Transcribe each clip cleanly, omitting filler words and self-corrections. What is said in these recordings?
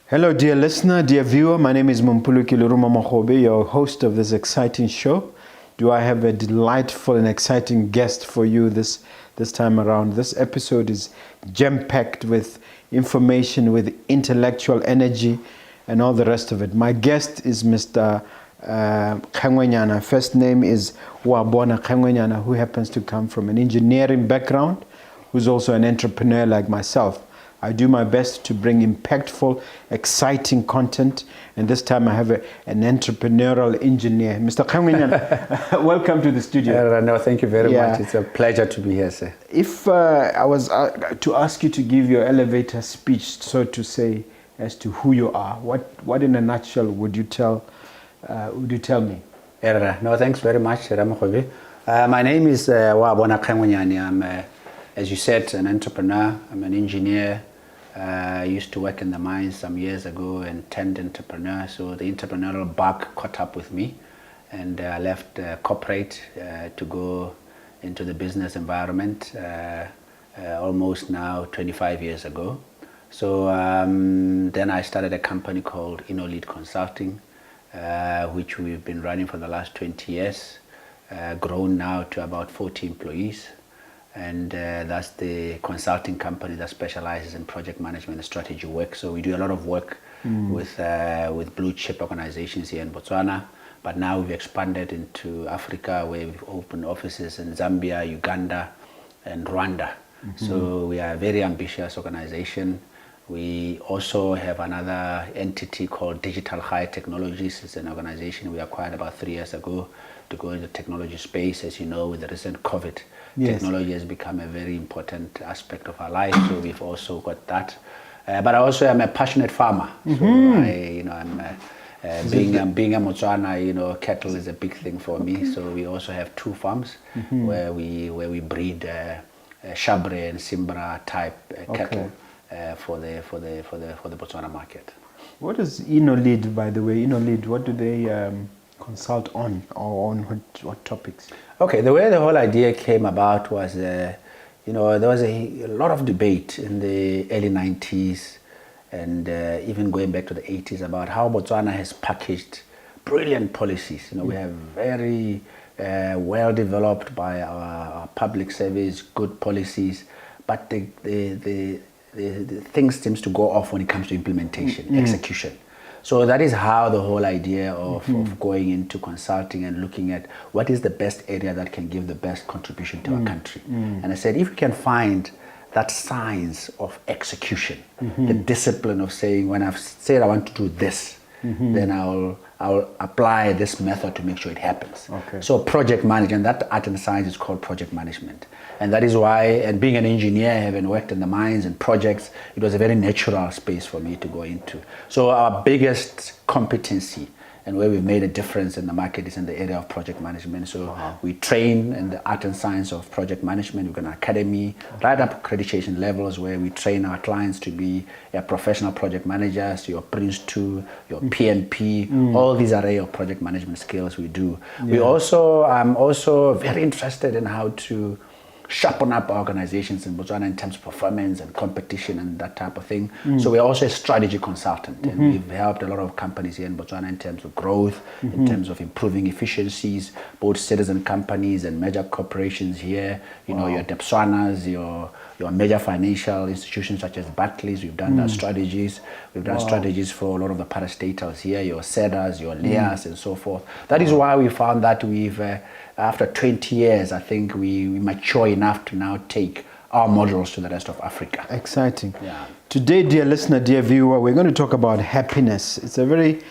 Hello, dear listener, dear viewer. My name is Mumpulu Kiluruma Mahobe, your host of this exciting show. Do I have a delightful and exciting guest for you this time around? This episode is jam-packed with information, with intellectual energy, and all the rest of it. My guest is Mr. Kangwenyana. First name is Wabona Kangwenyana, who happens to come from an engineering background, who's also an entrepreneur like myself. I do my best to bring impactful, exciting content, and this time I have an entrepreneurial engineer. Mr. Kangwenyana, welcome to the studio. No, thank you very much. It's a pleasure to be here, sir. If I was to ask you to give your elevator speech, so to say, as to who you are, what in a nutshell would you tell me? No, thanks very much, Ramakhobe. My name is Wabona Kangwenyana. I'm, as you said, an entrepreneur. I'm an engineer. I used to work in the mines some years ago and turned entrepreneur, so the entrepreneurial bug caught up with me, and I left corporate to go into the business environment almost now 25 years ago. So then I started a company called Innolead Consulting, which we've been running for the last 20 years, grown now to about 40 employees. And that's the consulting company that specializes in project management and strategy work. So we do a lot of work with blue chip organizations here in Botswana, but now we've expanded into Africa, where we've opened offices in Zambia, Uganda, and Rwanda. So we are a very ambitious organization. We also have another entity called Digital High Technologies. It's an organization we acquired about 3 years ago to go into the technology space. As you know, with the recent COVID, technology has become a very important aspect of our life. So we've also got that. But I also am a passionate farmer. So I'm being a Botswana, cattle is a big thing for me. So we also have 2 farms where we breed Shabre and Simbra type cattle. For the Botswana market. What is Innolead, by the way? Innolead, what do they consult on, or on what topics? Okay, the way the whole idea came about was, there was a lot of debate in the early 90s and even going back to the 80s about how Botswana has packaged brilliant policies. We have very well developed by our public service, good policies, but the things seems to go off when it comes to implementation, execution. So that is how the whole idea of going into consulting and looking at what is the best area that can give the best contribution to our country. And I said, if we can find that science of execution, the discipline of saying, when I've said I want to do this, then I'll apply this method to make sure it happens. Okay. So project management, that art and science is called project management. And that is why, and being an engineer, having worked in the mines and projects, it was a very natural space for me to go into. So our biggest competency and where we've made a difference in the market is in the area of project management. So we train in the art and science of project management. We've got an academy, right up accreditation levels, where we train our clients to be professional project managers, your Prince 2, your PMP, all these array of project management skills we do. We also, I'm also very interested in how to sharpen up our organizations in Botswana in terms of performance and competition and that type of thing. So we're also a strategy consultant, and we've helped a lot of companies here in Botswana in terms of growth, in terms of improving efficiencies, both citizen companies and major corporations here. Your Depswanas, your major financial institutions such as Barclays. We've done that strategies. We've done strategies for a lot of the parastatals here, your SEDAs, your LEAs, and so forth. That is why we found that we've after 20 years, I think we mature enough to now take our models to the rest of Africa. Exciting. Yeah. Today, dear listener, dear viewer, we're going to talk about happiness. It's a very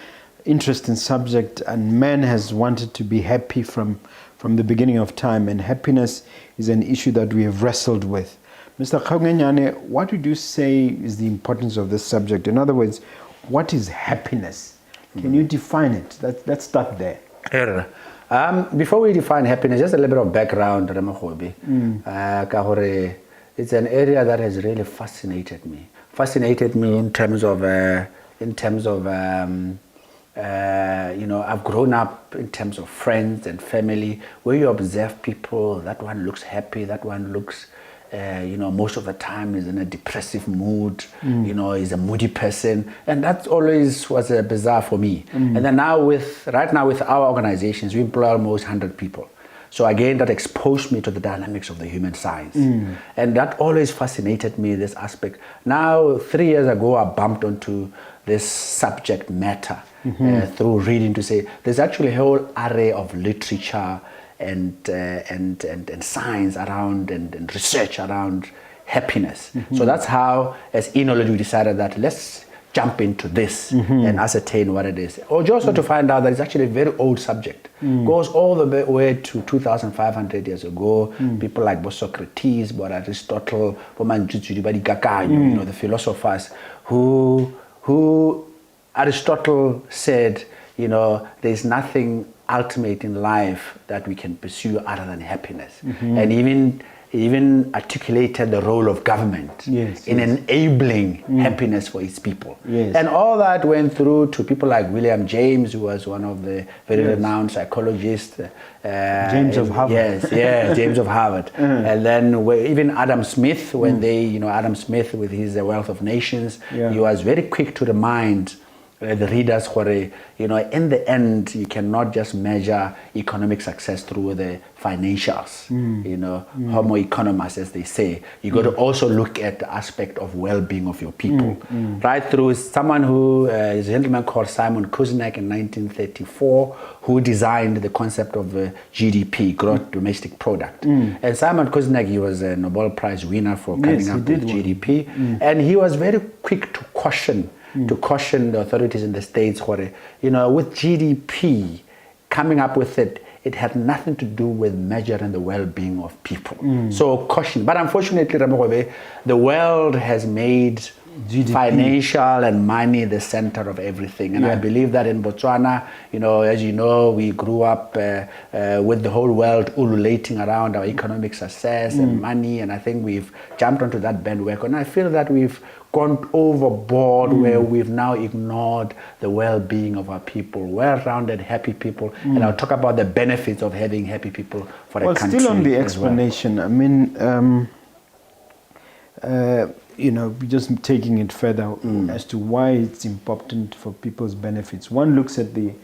interesting subject, and man has wanted to be happy from the beginning of time, and happiness is an issue that we have wrestled with. Mr. Kangwenyana, what would you say is the importance of this subject? In other words, what is happiness? Can you define it? Let's start there. Before we define happiness, just a little bit of background, Ramakhobe. It's an area that has really fascinated me. In terms of, I've grown up in terms of friends and family, where you observe people, that one looks happy, that one looks most of the time is in a depressive mood, is a moody person. And that always was bizarre for me. And then right now with our organizations, we employ almost 100 people. So again, that exposed me to the dynamics of the human science. And that always fascinated me, this aspect. Now, 3 years ago, I bumped onto this subject matter through reading to say there's actually a whole array of literature and science around and research around happiness. So that's how, as Innolead, we decided that let's jump into this and ascertain what it is. Or just to find out that it's actually a very old subject. Goes all the way to 2,500 years ago. People like Socrates, Aristotle, the philosophers who Aristotle said, there's nothing ultimate in life that we can pursue other than happiness. And even articulated the role of government in enabling happiness for its people. And all that went through to people like William James, who was one of the very renowned psychologists. James of Harvard. James of Harvard. And then even Adam Smith, when Adam Smith with his Wealth of Nations, he was very quick to remind the readers, in the end, you cannot just measure economic success through the financials, homo economist, as they say. You got to also look at the aspect of well-being of your people. Right through someone who is a gentleman called Simon Kuznets in 1934, who designed the concept of GDP, gross domestic product. And Simon Kuznets, he was a Nobel Prize winner for coming up with GDP. And he was very quick to caution the authorities in the States, with GDP, coming up with it had nothing to do with measuring the well-being of people. So caution. But unfortunately, the world has made GDP, financial and money the center of everything. And I believe that in Botswana, as you know, we grew up with the whole world ululating around our economic success and money. And I think we've jumped onto that bandwagon. And I feel that we've gone overboard where we've now ignored the well-being of our people, well-rounded, happy people. And I'll talk about the benefits of having happy people for a country. Still on the explanation, I mean, just taking it further as to why it's important for people's benefits. One looks at the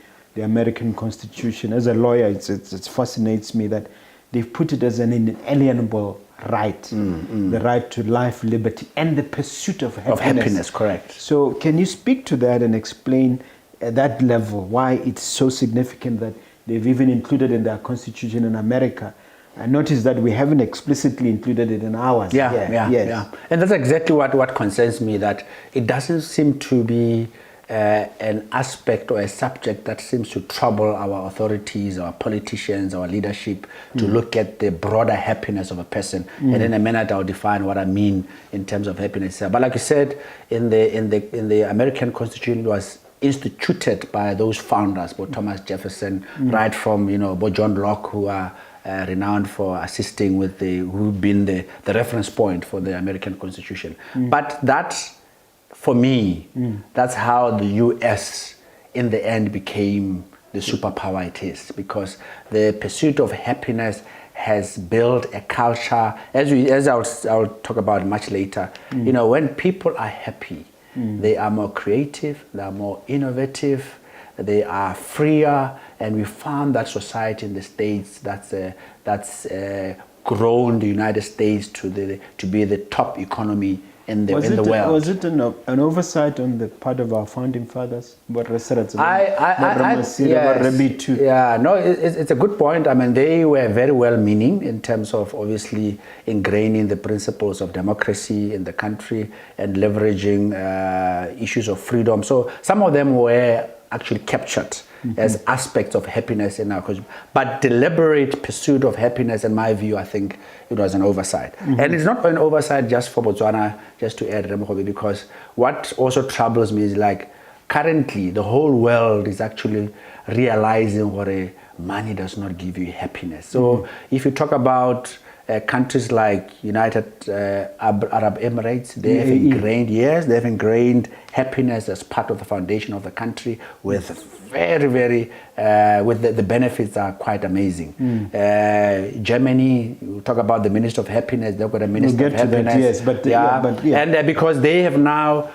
American Constitution. As a lawyer, it fascinates me that they've put it as an inalienable right, the right to life, liberty, and the pursuit of happiness. Of happiness, correct. So can you speak to that and explain at that level why it's so significant that they've even included in their constitution in America? I noticed that we haven't explicitly included it in ours. Yeah. And that's exactly what concerns me, that it doesn't seem to be an aspect or a subject that seems to trouble our authorities, our politicians, our leadership, to look at the broader happiness of a person. And in a minute, I'll define what I mean in terms of happiness. But like you said, in the American Constitution, it was instituted by those founders, both Thomas Jefferson, right from both John Locke, who are renowned for assisting with who've been the reference point for the American Constitution. But that, for me, that's how the US in the end became the superpower it is, because the pursuit of happiness has built a culture, as I'll talk about much later. When people are happy, they are more creative, they are more innovative, they are freer, and we found that society in the States that's grown the United States to be the top economy in the world. Was it an oversight on the part of our founding fathers? Yes. It's a good point. I mean, they were very well-meaning in terms of obviously ingraining the principles of democracy in the country and leveraging issues of freedom. So some of them were actually captured as aspects of happiness in our culture. But deliberate pursuit of happiness, in my view, I think it was an oversight. And it's not an oversight just for Botswana, just to add, because what also troubles me is currently the whole world is actually realizing what money does not give you happiness. So if you talk about countries like United Arab Emirates, they have ingrained, they've ingrained happiness as part of the foundation of the country with very, with the benefits are quite amazing. Germany, we talk about the Minister of Happiness, they've got a Minister of Happiness. And because they have now,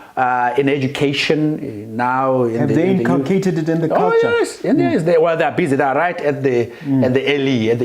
in education, now... Have they inculcated it in the culture? Oh, yes. Yes. They are busy. They are right at the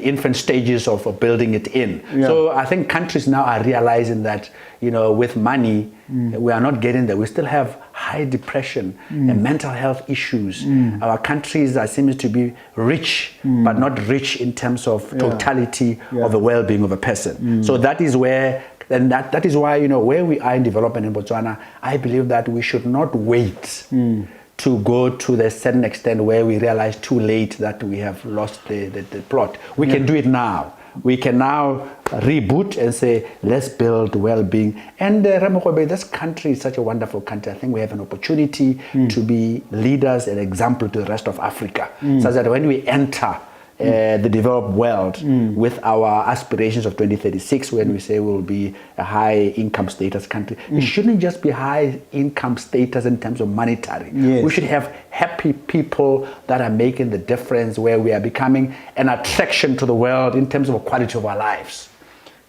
infant stages of building it in. So I think countries now are realizing that, with money, we are not getting there. We still have high depression and mental health issues. Our countries seem to be rich, but not rich in terms of totality of the well-being of a person. So that is where, and that is why, where we are in development in Botswana, I believe that we should not wait to go to the certain extent where we realize too late that we have lost the plot. We can do it now. We can now reboot and say, let's build well-being. And Ramokhobe, this country is such a wonderful country. I think we have an opportunity to be leaders and example to the rest of Africa, so that when we enter the developed world with our aspirations of 2036, when we say we'll be a high income status country, it shouldn't just be high income status in terms of monetary. We should have happy people that are making the difference, where we are becoming an attraction to the world in terms of the quality of our lives.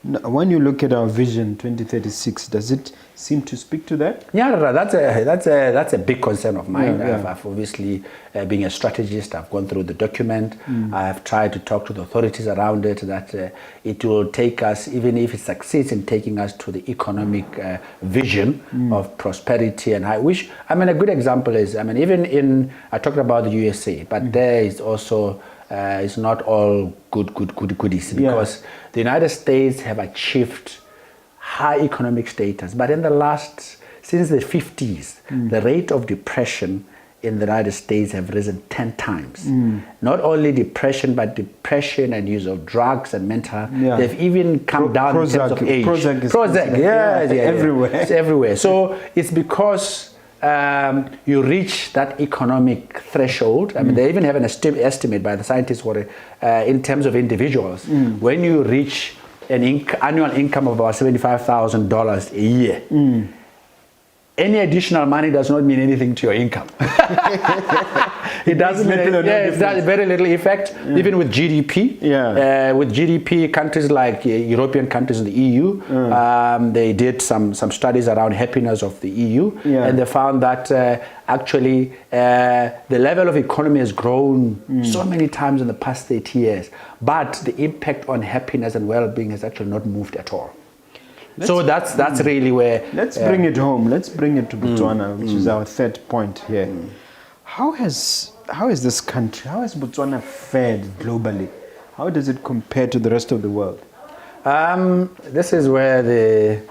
When you look at our vision 2036, does it seem to speak to that? Yeah, that's a big concern of mine. I've obviously, being a strategist, I've gone through the document. I have tried to talk to the authorities around it, that it will take us, even if it succeeds in taking us to the economic vision of prosperity. And which, a good example is, even I talked about the USA, but there is also, it's not all goodies, because the United States have achieved high economic status, but since the 50s, the rate of depression in the United States have risen 10 times. Not only depression, but depression and use of drugs and mental health. They've even come down in terms of age. Prozac, everywhere. It's everywhere. So it's because you reach that economic threshold. They even have an estimate by the scientists for in terms of individuals. When you reach an annual income of about $75,000 a year, any additional money does not mean anything to your income. It doesn't mean it has very little effect, even with GDP. With GDP, countries like European countries in the EU, they did some studies around happiness of the EU, and they found that actually the level of economy has grown so many times in the past 30 years, but the impact on happiness and well-being has actually not moved at all. So that's really where... Let's bring it home. Let's bring it to Botswana, which is our third point here. How has this country, how has Botswana fared globally? How does it compare to the rest of the world? This is where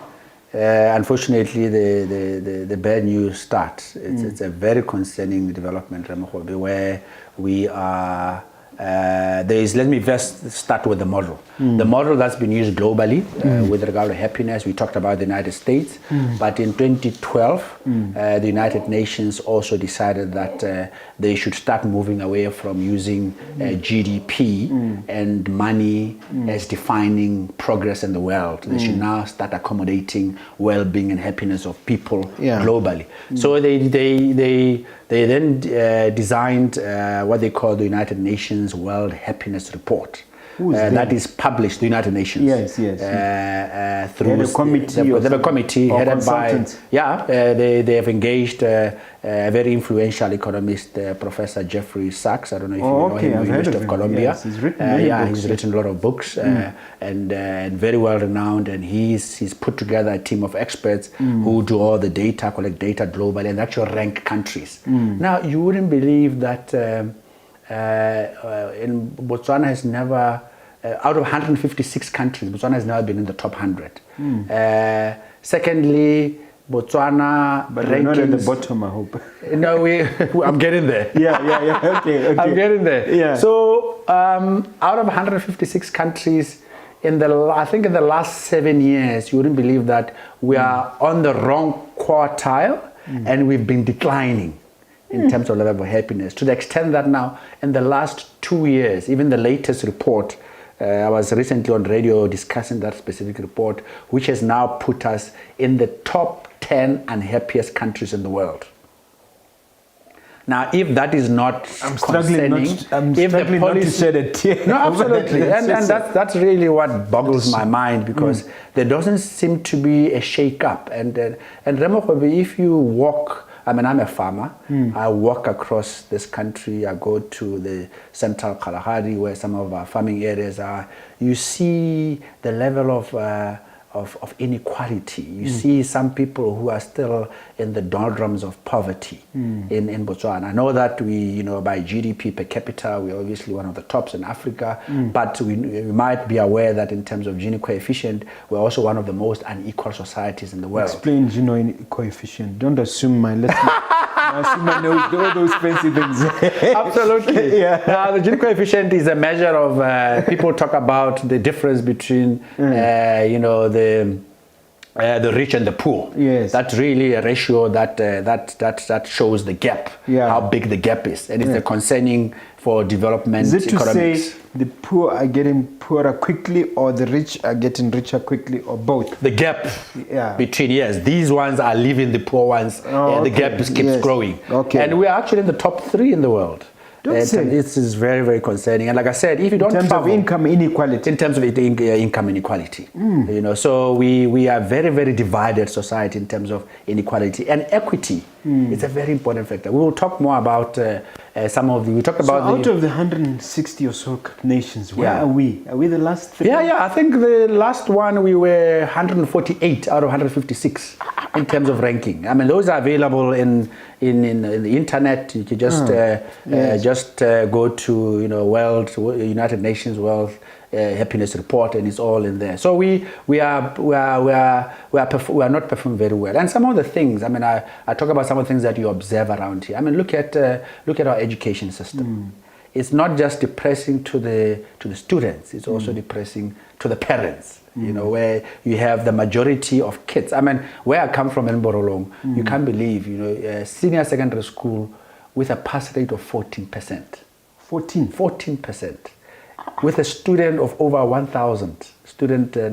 unfortunately the bad news starts. It's a very concerning development, Ramokhobe, where we are... let me first start with the model. The model that's been used globally with regard to happiness, we talked about the United States, but in 2012, the United Nations also decided that they should start moving away from using GDP and money as defining progress in the world. They should now start accommodating well-being and happiness of people globally. So they then designed what they call the United Nations World Happiness Report. That is published, the United Nations. Through a committee. They have a committee headed by... they have engaged a very influential economist, Professor Jeffrey Sachs. I don't know if you know him, University of Columbia. Yes, he's written many books. He's written a lot of books and very well renowned. And he's put together a team of experts who do all the data, collect data globally, and actually rank countries. Now, you wouldn't believe that in Botswana has never, out of 156 countries, Botswana has never been in the top 100. Secondly, Botswana but we're not at the bottom, I hope. No, I'm getting there. Okay. I'm getting there. So out of 156 countries, I think in the last 7 years, you wouldn't believe that we are on the wrong quartile and we've been declining in terms of level of happiness, to the extent that now in the last 2 years, even the latest report I was recently on radio discussing that specific report, which has now put us in the top 10 unhappiest countries in the world. Now, if that is not I'm struggling not to shed a tear. No, absolutely. And that's really what boggles my mind, because there doesn't seem to be a shake-up. And Remokobe, if you walk, I mean, I'm a farmer. I walk across this country. I go to the central Kalahari, where some of our farming areas are. You see the level of inequality. You see some people who are still in the doldrums of poverty in Botswana. I know that we, by GDP per capita, we're obviously one of the tops in Africa, but we might be aware that in terms of Gini coefficient, we're also one of the most unequal societies in the world. Explain Gini coefficient. Don't assume my listener. I know all those fancy things. Absolutely. Yeah. The Gini coefficient is a measure of, people talk about the difference between, the rich and the poor. Yes. That's really a ratio that shows the gap, how big the gap is. And it's concerning for development. Is it to economics. say the poor are getting poorer quickly, or the rich are getting richer quickly, or both? The gap between, these ones are leaving the poor ones. The gap keeps growing. Okay. And we're actually in the top 3 in the world. This is very, very concerning. And like I said, if you don't in terms of income inequality. In terms of income inequality. So we are very, very divided society in terms of inequality. And equity is a very important factor. We will talk more about some of the... We talked about out of the 160 or so nations, where are we? Are we the last 3? Yeah. I think the last one we were 148 out of 156 in terms of ranking. I mean, those are available in the internet. You can just go to United Nations World Happiness Report, and it's all in there. So we are not performing very well. And some of the things, I mean, I talk about some of the things that you observe around here. I mean, look at our education system. It's not just depressing to the students. It's also depressing to the parents. Where you have the majority of kids. I mean, where I come from in Borolong, you can't believe, senior secondary school with a pass rate of 14%. 14%. With a student of over 1,000.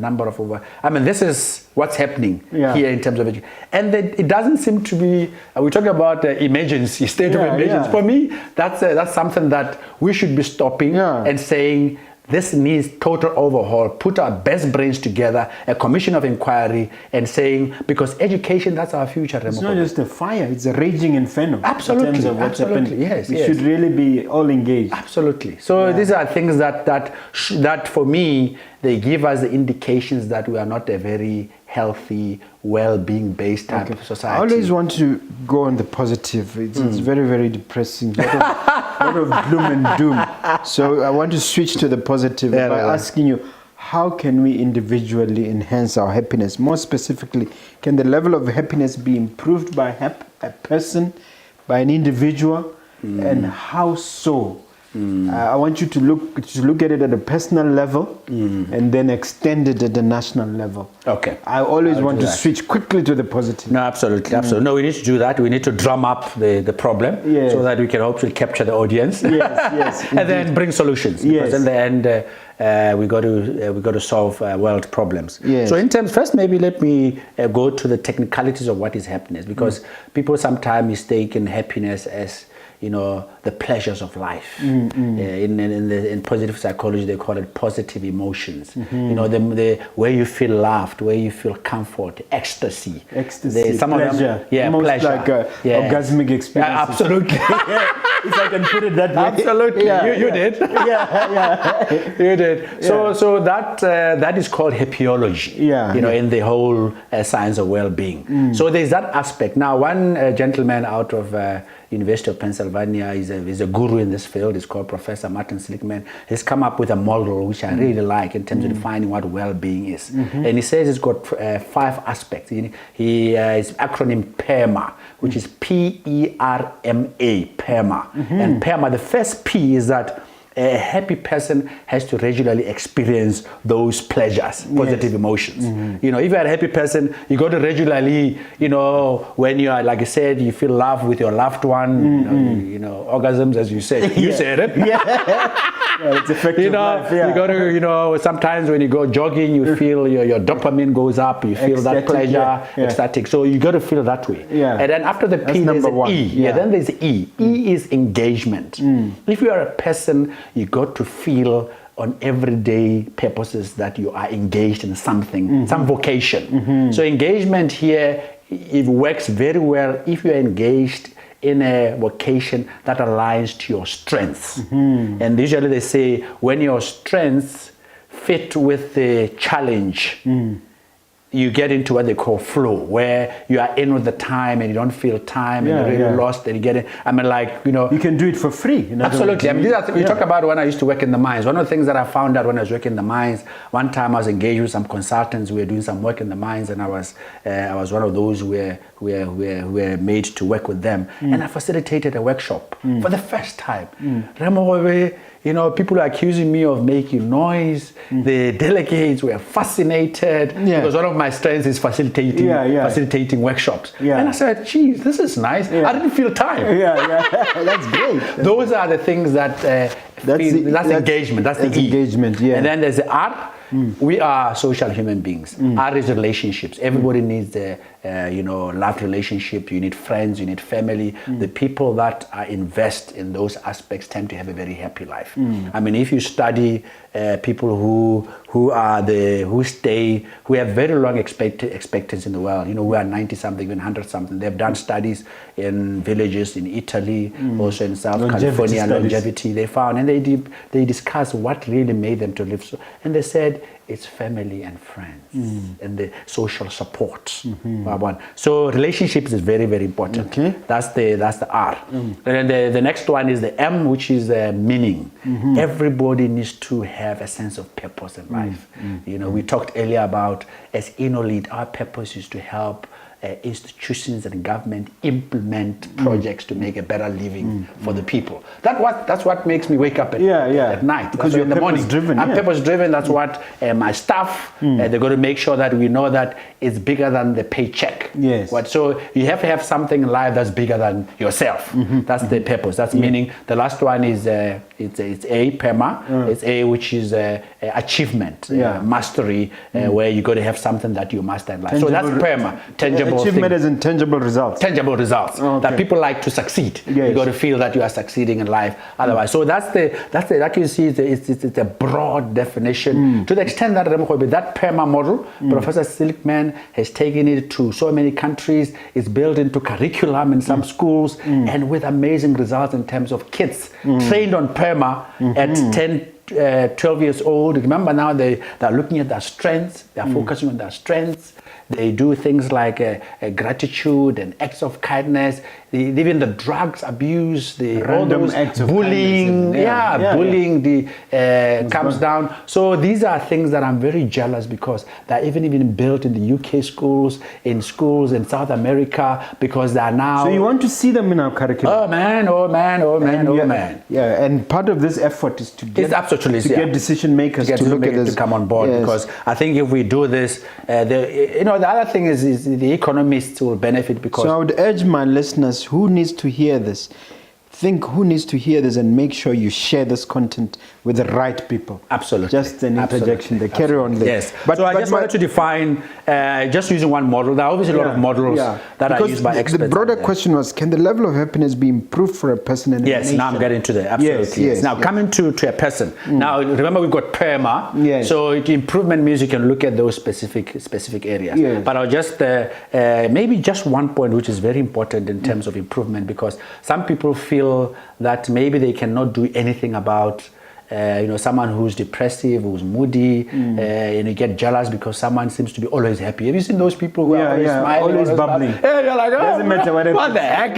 Number of over... I mean, this is what's happening here in terms of education. And it doesn't seem to be... we talk about emergency, state of emergency. For me, that's something that we should be stopping and saying, this needs total overhaul. Put our best brains together, a commission of inquiry, and saying, because education, that's our future. It's not just a fire, it's a raging inferno. Absolutely. In terms of what's happening. Yes, we should really be all engaged. Absolutely. So these are things that for me, they give us the indications that we are not a very healthy, well-being based type of society. I always want to go on the positive. It's very, very depressing. A lot of gloom and doom. So I want to switch to the positive by asking you, how can we individually enhance our happiness? More specifically, can the level of happiness be improved by a person, by an individual, and how so? I want you to look at it at a personal level and then extend it at the national level. Okay. I always want to switch quickly to the positive. No, absolutely. No, we need to do that. We need to drum up the problem so that we can hopefully capture the audience. Yes, and then bring solutions. Because in the end, we got to solve world problems. Yes. So in terms, first maybe let me go to the technicalities of what is happiness, because people sometimes mistake happiness as the pleasures of life. In positive psychology, they call it positive emotions. The where you feel loved, where you feel comfort, ecstasy. Some pleasure. Of them, almost pleasure. Like orgasmic experience. Absolutely. If I can put it that way. Absolutely. You did. You did. Yeah. So that is called happyology. In the whole science of well-being. So there's that aspect. Now, one gentleman out of University of Pennsylvania is a guru in this field. He's called Professor Martin Seligman. He's come up with a model which I really like in terms of defining what well-being is. And he says it's got 5 aspects. His acronym PERMA, which is PERMA, PERMA. And PERMA, the first P is that a happy person has to regularly experience those pleasures, positive emotions. You know, if you're a happy person, you got to regularly, you know, when you are, like I said, you feel love with your loved one, you know, orgasms, as you said. You said it. Yeah, it's effective. You know, life, yeah. you got to, you know, sometimes when you go jogging, you feel your dopamine goes up, you feel that Ecstatic, pleasure, ecstatic. So you got to feel that way. Yeah. And then after the P, there's an E. Yeah. Then there's E. E is engagement. If you are a person, you got to feel on everyday purposes that you are engaged in something, some vocation. So engagement here, it works very well if you are engaged in a vocation that aligns to your strengths. And usually they say when your strengths fit with the challenge, you get into what they call flow, where you are in with the time and you don't feel time and you're really lost and you get it. I mean, like, you know. You can do it for free. Absolutely. I mean, you talk about when I used to work in the mines. One of the things that I found out when I was working in the mines, one time I was engaged with some consultants. We were doing some work in the mines, and I was one of those who were made to work with them. And I facilitated a workshop for the first time. You know, people are accusing me of making noise. The delegates were fascinated because one of my strengths is facilitating workshops. And I said, geez, this is nice. I didn't feel time. That's great. Those are the things that that's engagement. That's the E. Engagement, yeah. And then there's the R. We are social human beings. R is relationships. Everybody needs you know, love relationship. You need friends. You need family. The people that invest in those aspects tend to have a very happy life. I mean, if you study people who have very long expectancy in the world, you know, who are 90-something, even 100-something. They've done studies in villages in Italy, also in South California, longevity. They found, and they discussed what really made them to live so. And they said it's family and friends and the social support. So relationships is very, very important. That's the R. And then the next one is the M, which is meaning. Everybody needs to have a sense of purpose in life. You know, we talked earlier about, as Innolead, our purpose is to help institutions and government implement projects to make a better living for the people. That's what makes me wake up at night. Because you're in the morning. Driven. I'm purpose driven. That's what my staff, they're going to make sure that we know that it's bigger than the paycheck. So you have to have something in life that's bigger than yourself. That's the purpose. That's meaning. The last one is it's A, PERMA. It's A, which is achievement, mastery, where you got to have something that you master in life. Tangible, so that's PERMA, tangible achievement is in tangible results. Tangible results that people like to succeed. You got to feel that you are succeeding in life. Otherwise, so that's the like you see, it's a broad definition to the extent that that PERMA model, Professor Silkman has taken it to so many countries. It's built into curriculum in some schools, and with amazing results in terms of kids trained on PERMA at 10, 12 years old. Remember now they're looking at their strengths. They're focusing on their strengths. They do things like gratitude and acts of kindness. Even the drugs abuse, all those acts of bullying, bullying comes good. down. So these are things that I'm very jealous because they're even built in the UK schools, in schools in South America, because they are now. So you want to see them in our curriculum? Oh man. Yeah, and part of this effort is to get get decision makers to look at this, to come on board, because I think if we do this, the other thing is the economists will benefit because. So I would urge my listeners who needs to hear this, think who needs to hear this and make sure you share this content with the right people. Absolutely. Just an interjection. They carry on there. Yes. But I just wanted to define, just using one model. There are obviously a lot of models that are used by experts. The broader question was, can the level of happiness be improved for a person and a nation? Now I'm getting to that. Absolutely. Yes. Now coming to a person. Now remember we've got PERMA. So improvement means you can look at those specific areas. But I'll just maybe just one point which is very important in terms of improvement, because some people feel that maybe they cannot do anything about someone who's depressive, who's moody, and you get jealous because someone seems to be always happy. Have you seen those people who are always smiling, always bubbling? You're like, doesn't matter what the heck?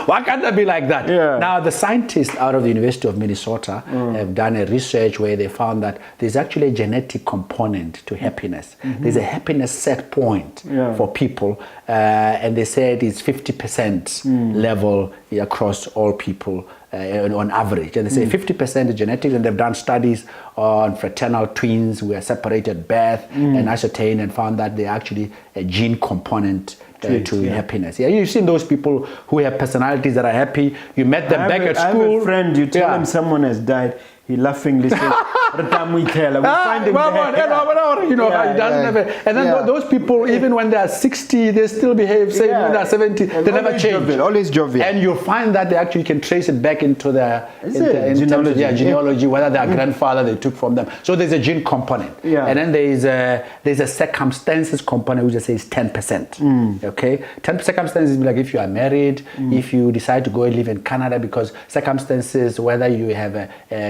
Why can't I be like that? Now, the scientists out of the University of Minnesota have done a research where they found that there's actually a genetic component to happiness. There's a happiness set point for people, and they said it's 50% level across all people. on average. And they say 50% is genetic, and they've done studies on fraternal twins who were separated at birth and ascertained and found that they're actually a gene component to happiness. Yeah, you've seen those people who have personalities that are happy. You met them back at school. I have a friend, you tell him someone has died, he laughingly says, we find him there. You know, he doesn't have it. And then those people, even when they are 60, they still behave same when they are 70. They never change. Always jovial. And you find that they actually can trace it back into their genealogy, whether their grandfather they took from them. So there's a gene component. Yeah. And then there's a circumstances component, which says 10%. Okay? 10 circumstances like if you are married, if you decide to go and live in Canada, because circumstances, whether you have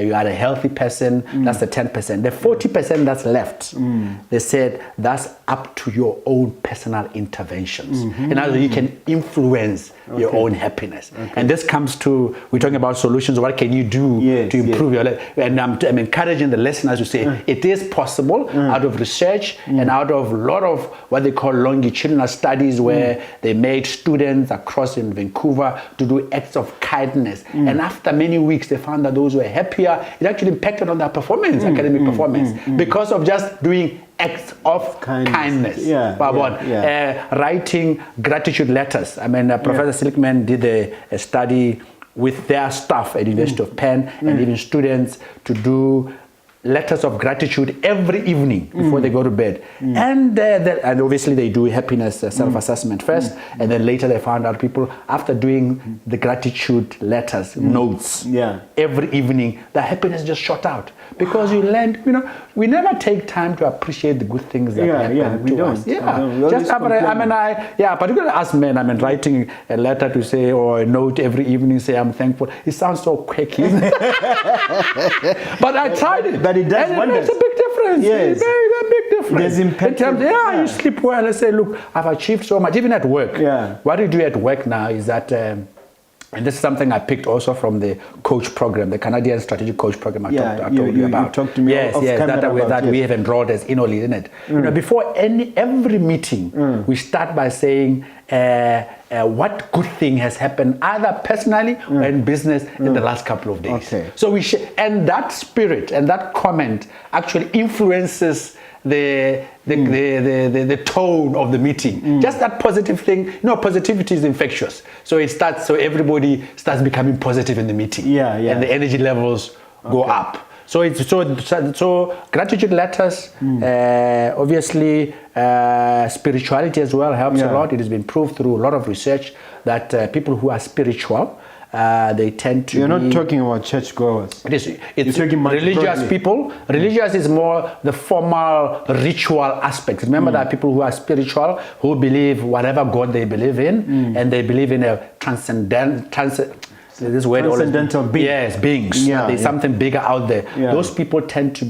you are a healthy person, that's the 10%. The 40% that's left, they said that's up to your own personal interventions. In other words, you can influence your own happiness. And this comes to, we're talking about solutions. What can you do to improve your life? And I'm encouraging the listeners to say it is possible out of research and out of a lot of what they call longitudinal studies where they made students across in Vancouver to do acts of kindness. And after many weeks, they found that those who were happier, it actually impacted on their performance, academic performance, because of just doing acts of kindness. Writing gratitude letters. I mean, Professor Silkman did a study with their staff at University of Penn and even students to do letters of gratitude every evening before they go to bed. And obviously they do happiness self-assessment first, and then later they found out people, after doing the gratitude letters, notes, every evening, the happiness just shot out. Because you learned, you know, we never take time to appreciate the good things that happen to us. Just particularly as men, I mean, writing a letter to say, or a note every evening, say, I'm thankful. It sounds so quirky, isn't it? But I tried it. But it does wonders. It's a big difference. Yes. Very big difference. There's impact. You sleep well. Let's say, look, I've achieved so much, even at work. What you do at work now is that, and this is something I picked also from the coach program, the Canadian Strategic Coach Program I told you about. You talked to me that we have enrolled as Innolead in it. You know, before every meeting, we start by saying what good thing has happened either personally or in business in the last couple of days. So and that spirit and that comment actually influences the tone of the meeting. Just that positive thing. You know, positivity is infectious. So so everybody starts becoming positive in the meeting. And the energy levels go up. So gratitude letters, obviously spirituality as well helps a lot. It has been proved through a lot of research that people who are spiritual, they tend to. You're not talking about churchgoers. It's religious people. Religious is more the formal ritual aspects. Remember that people who are spiritual, who believe whatever God they believe in, and they believe in a transcendental being. Yes, beings. There's something bigger out there. Those people tend to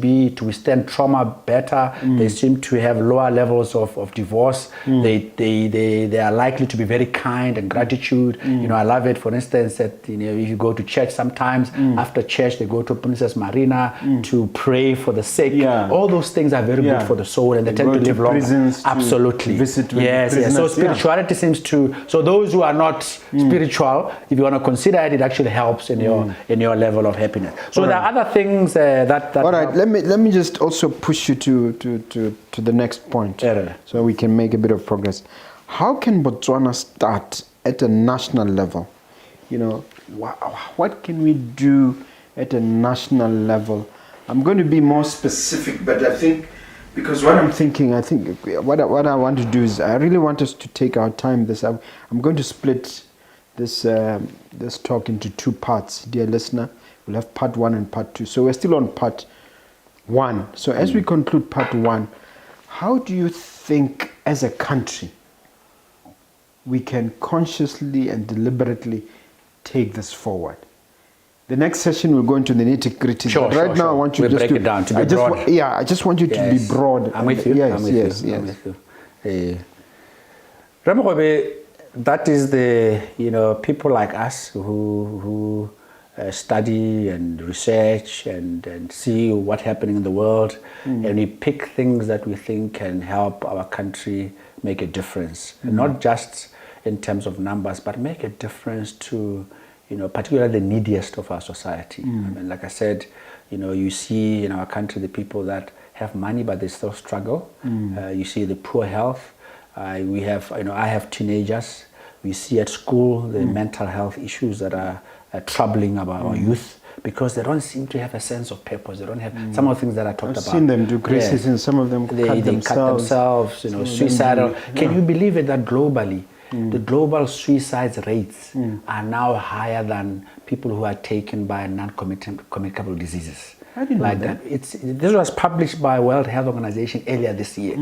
withstand trauma better. They seem to have lower levels of divorce. They are likely to be very kind and gratitude. You know, I love it. For instance, that if you go to church sometimes, after church they go to Princess Marina to pray for the sick. All those things are very good for the soul, and they tend to live longer. Absolutely. So spirituality seems to. So those who are not spiritual, if you want to consider it, it actually helps in your level of happiness. So there are other things that all right, let me just also push you to the next point, so we can make a bit of progress. How can Botswana start at a national level? You know, what can we do at a national level? I'm going to be more specific, but I think, because what I'm thinking, I think what I want to do is, I really want us to take our time. I'm going to split this talk into two parts, dear listener. We'll have part 1 and part 2. So we're still on part 1. So as we conclude part 1, how do you think as a country we can consciously and deliberately take this forward? The next session we'll go into the nitty-gritty. Right now I want you just to break it down, to be broad. I just want you to be broad. I'm with you. Yes. Ramakgobe, that is people like us who study and research and see what's happening in the world, and we pick things that we think can help our country make a difference, not just in terms of numbers, but make a difference to particularly the neediest of our society. I mean, like I said, you see in our country the people that have money but they still struggle. You see the poor health. I have teenagers. We see at school the mental health issues that are troubling about our youth, because they don't seem to have a sense of purpose. They don't have some of the things that I talked about. I've seen them do crisis, and some of them they cut themselves, suicidal. Can you believe it that globally, the global suicide rates are now higher than people who are taken by non-communicable diseases? I didn't know that. This was published by World Health Organization earlier this year,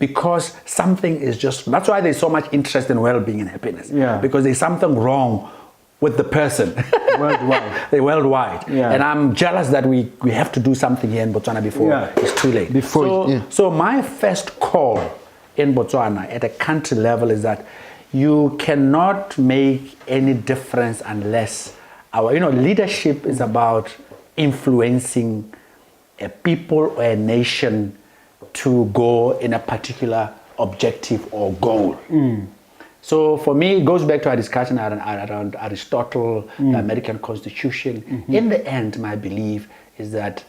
because something is that's why there's so much interest in well-being and happiness. Yeah. Because there's something wrong with the person. Worldwide. They're worldwide. Yeah. And I'm jealous that we have to do something here in Botswana before it's too late. So my first call in Botswana at a country level is that you cannot make any difference unless leadership is about influencing a people or a nation to go in a particular objective or goal. So for me, it goes back to our discussion around Aristotle, the American Constitution. In the end, my belief is that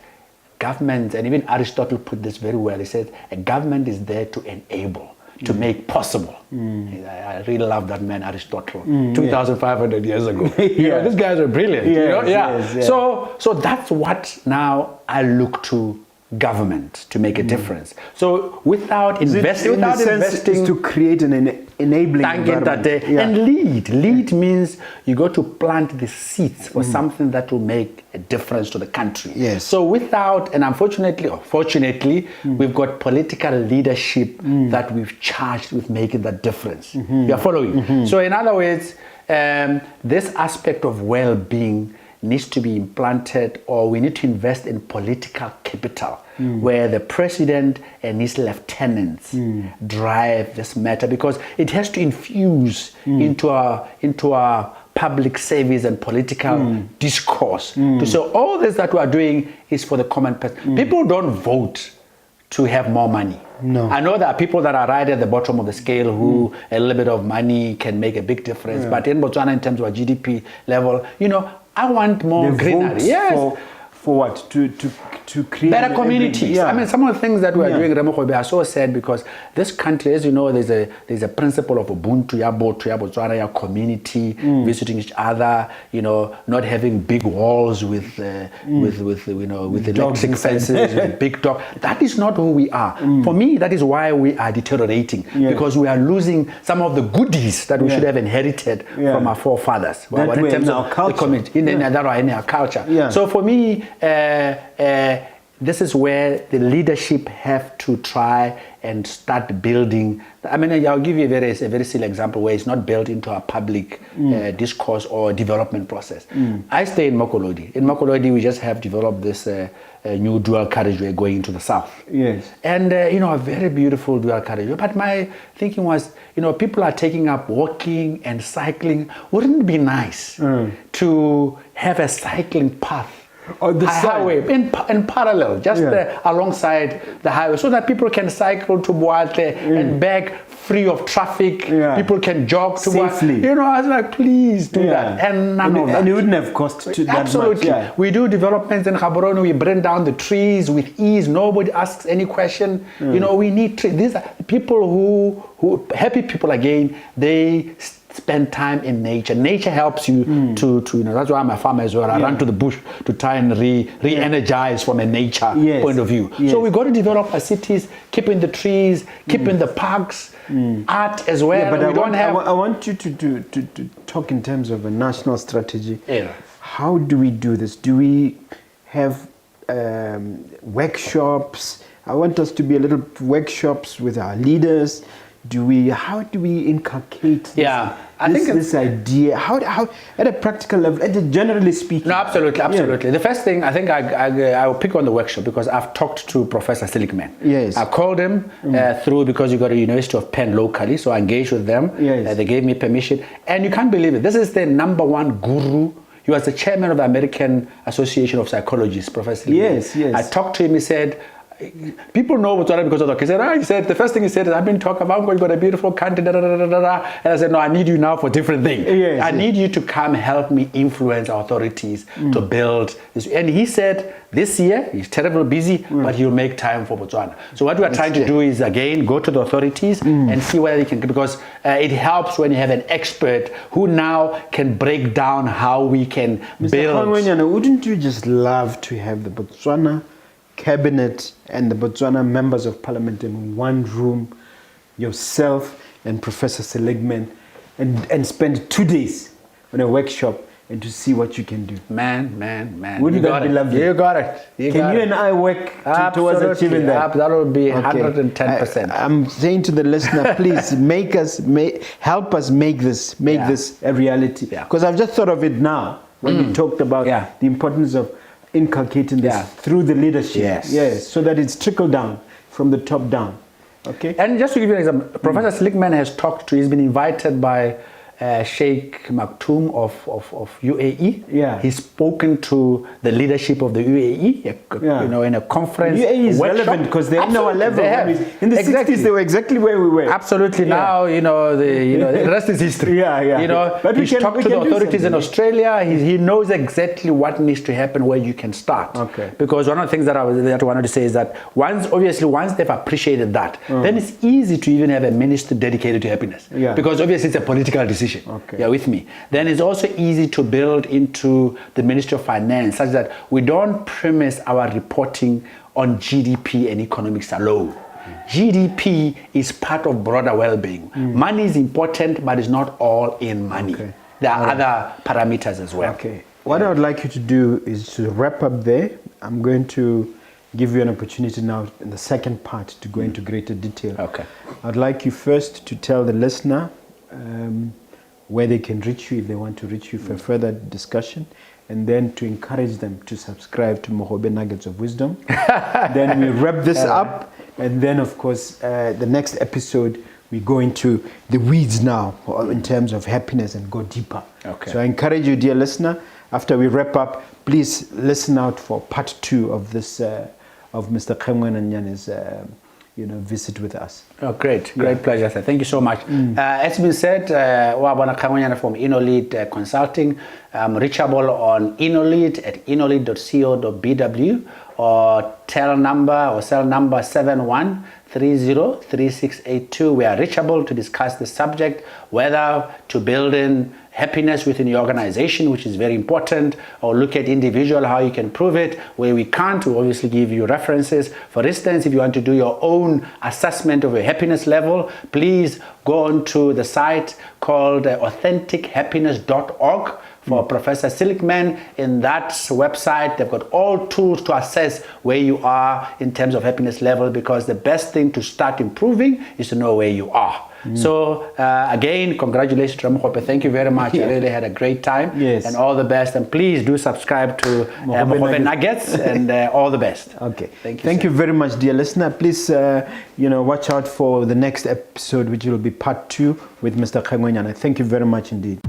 government, and even Aristotle put this very well, he said, a government is there to enable, to make possible. I really love that man, Aristotle, 2,500 years ago. These guys are brilliant. Yes. So that's what now I look to government to make a difference. So without investing, is to create an enabling environment. And lead means you go to plant the seeds for something that will make a difference to the country. Yes. So without, and unfortunately or fortunately, we've got political leadership that we've charged with making that difference. You are following? So in other words, this aspect of well-being needs to be implanted, or we need to invest in political capital where the president and his lieutenants drive this matter, because it has to infuse into our public service and political discourse to say all this that we are doing is for the common person. People don't vote to have more money. No. I know there are people that are right at the bottom of the scale who a little bit of money can make a big difference. But in Botswana, in terms of our GDP level, I want more greenery. Yes. For what? To create better communities. I mean, some of the things that we are doing, Ramokhobe, are so sad, because this country, as you know, there's a principle of Ubuntu, Botswana, community, visiting each other, not having big walls with electric fences, with big dog. That is not who we are. For me, that is why we are deteriorating, because we are losing some of the goodies that we should have inherited from our forefathers. In our culture. In our culture. So for me, this is where the leadership have to try and start building. I mean, I'll give you a very silly example where it's not built into our public discourse or development process. I stay in Mokolodi. In Mokolodi, we just have developed this new dual carriageway going into the south. Yes. And, a very beautiful dual carriageway. But my thinking was, people are taking up walking and cycling. Wouldn't it be nice to have a cycling path on the highway in parallel, just alongside the highway, so that people can cycle to Boate and back free of traffic. People can jog to safely. I was like, please do that. And none of that. And it wouldn't have cost that much. Absolutely. We do developments in Gaborone. We bring down the trees with ease. Nobody asks any question. We need trees. These are people who happy people again. They spend time in nature. Nature helps you to that's why I'm a farmer as well. I run to the bush to try and re-energize from a nature point of view. So we got to develop our cities, keeping the trees, keeping the parks, art as well. But I want you to talk in terms of a national strategy. How do we do this? Do we have workshops? I want us to be a little workshops with our leaders. How do we inculcate this idea? How at a practical level, generally speaking? No, absolutely. The first thing, I think I will pick on the workshop, because I've talked to Professor Seligman. Yes. I called him through, because you got a University of Penn locally, so I engaged with them. Yes. They gave me permission, and you can't believe it. This is the #1 guru. He was the chairman of the American Association of Psychologists, Professor Seligman. Yes. I talked to him. He said, people know Botswana because of the. He said the first thing he said is, I've been talking about you've got a beautiful country, da, da, da, da, da, da. And I said, no, I need you now for different things. Yes, I need you to come help me influence authorities to build this. And he said this year he's terribly busy, but he'll make time for Botswana. So what we are trying to do is again go to the authorities and see whether he can, because it helps when you have an expert who now can break down how we can Mr. build. Kangwenyana, wouldn't you just love to have the Botswana cabinet and the Botswana members of parliament in one room, yourself and Professor Seligman, and spend 2 days on a workshop and to see what you can do? Man. Wouldn't that be lovely? You got it. Can you and I work towards achieving that? That would be Okay. 110%. I'm saying to the listener, please help us make this a reality. Yeah. Because I've just thought of it now when you talked about the importance of inculcating this through the leadership. Yes, so that it's trickled down from the top down. Okay. And just to give you an example, Professor Seligman has he's been invited by Sheikh Maktoum of UAE. Yeah. He's spoken to the leadership of the UAE, in a conference. UAE is workshop. relevant because they're in our level. In the Exactly. 60s, they were exactly where we were. Absolutely. Yeah. Now, the rest is history. Yeah. But he's talked to the authorities in Australia. He knows exactly what needs to happen, where you can start. Okay. Because one of the things that I wanted to say is that once they've appreciated that, then it's easy to even have a minister dedicated to happiness. Yeah. Because obviously it's a political decision. Okay. You're with me. Then it's also easy to build into the Ministry of Finance such that we don't premise our reporting on GDP and economics alone. GDP is part of broader well-being. Money is important, but it's not all in money. Okay. There are other parameters as well. Okay. What I would like you to do is to wrap up there. I'm going to give you an opportunity now in the second part to go into greater detail. Okay. I'd like you first to tell the listener where they can reach you if they want to reach you for further discussion, and then to encourage them to subscribe to Mohobe Nuggets of Wisdom. Then we wrap this up, and then of course the next episode we go into the weeds now in terms of happiness and go deeper. Okay. So I encourage you, dear listener, after we wrap up, please listen out for part 2 of this of Mr. Kangwenyana's visit with us. Oh, great pleasure, sir. Thank you so much. As been said, Wabona Kangwenyana from Innolead Consulting. I'm reachable on Innolead at innolead.co.bw or cell number 71303682. We are reachable to discuss the subject, whether to build in happiness within your organization, which is very important, or look at individual, how you can prove it. Where we can't, we obviously give you references. For instance, if you want to do your own assessment of your happiness level, please go on to the site called AuthenticHappiness.org for Professor Seligman. In that website, they've got all tools to assess where you are in terms of happiness level, because the best thing to start improving is to know where you are. So again, congratulations, Ramakhope. Thank you very much. I really had a great time. Yes. And all the best. And please do subscribe to Mohobe Nuggets and all the best. Okay. Thank you very much, dear listener. Please, watch out for the next episode, which will be part 2 with Mr. Kangwenyana. Thank you very much indeed.